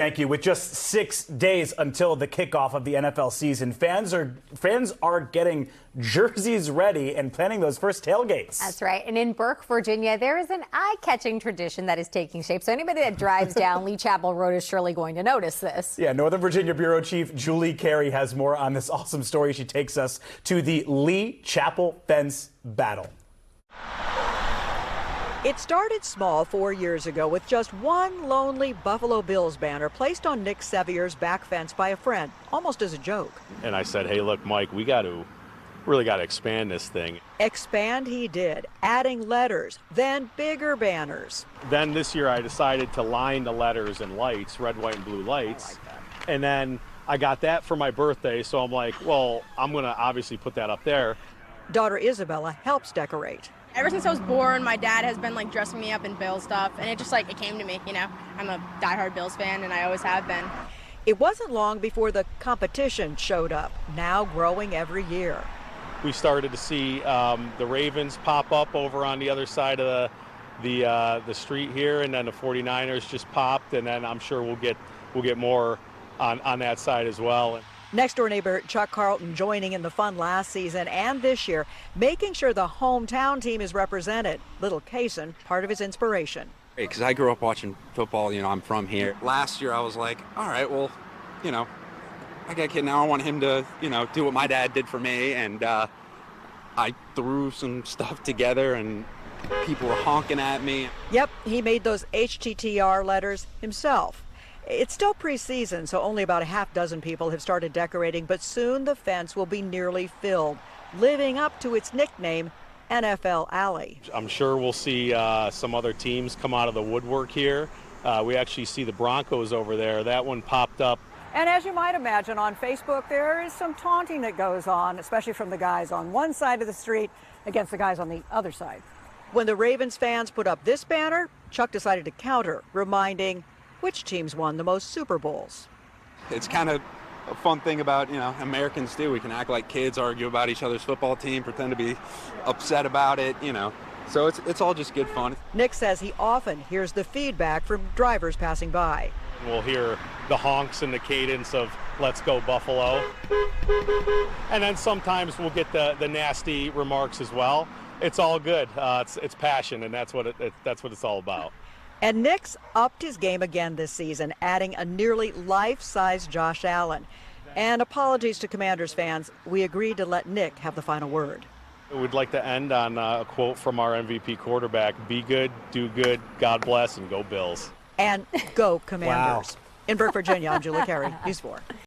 Thank you. With just 6 days until the kickoff of the NFL season, fans are getting jerseys ready and planning those first tailgates. That's right. And in Burke, Virginia, there is an eye-catching tradition that is taking shape. So anybody that drives down Lee Chapel Road is surely going to notice this. Yeah, Northern Virginia Bureau Chief Julie Carey has more on this awesome story. She takes us to the Lee Chapel fence battle. It started small 4 years ago with just one lonely Buffalo Bills banner placed on Nick Sevier's back fence by a friend, almost as a joke. And I said, hey, look, Mike, we really got to expand this thing. Expand he did, adding letters, then bigger banners. Then this year I decided to line the letters in lights, red, white, and blue lights. And then I got that for my birthday, so I'm like, well, I'm going to obviously put that up there. Daughter Isabella helps decorate. Ever since I was born, my dad has been dressing me up in Bills stuff, and it just it came to me, I'm a diehard Bills fan, and I always have been. It wasn't long before the competition showed up, now growing every year. We started to see the Ravens pop up over on the other side of the street here, and then the 49ers just popped, and then I'm sure we'll get more on that side as well. Next door neighbor Chuck Carlton joining in the fun last season and this year, making sure the hometown team is represented. Little Kaysen, part of his inspiration. Because I grew up watching football, I'm from here. Last year I was like, all right, well, I got a kid now, I want him to, do what my dad did for me. And I threw some stuff together and people were honking at me. Yep, he made those HTTR letters himself. It's still preseason, so only about a half dozen people have started decorating, but soon the fence will be nearly filled, living up to its nickname, NFL Alley. I'm sure we'll see some other teams come out of the woodwork here. We actually see the Broncos over there. That one popped up. And as you might imagine, on Facebook, there is some taunting that goes on, especially from the guys on one side of the street against the guys on the other side. When the Ravens fans put up this banner, Chuck decided to counter, reminding which teams won the most Super Bowls. It's kind of a fun thing about, Americans do. We can act like kids, argue about each other's football team, pretend to be upset about it, So it's all just good fun. Nick says he often hears the feedback from drivers passing by. We'll hear the honks and the cadence of "Let's go Buffalo," and then sometimes we'll get the nasty remarks as well. It's all good. It's passion, and that's what it's all about. And Nick's upped his game again this season, adding a nearly life-size Josh Allen. And apologies to Commanders fans, we agreed to let Nick have the final word. We'd like to end on a quote from our MVP quarterback: "Be good, do good, God bless, and go Bills." And go Commanders. Wow. In Burke, Virginia, I'm Julie Carey, News 4.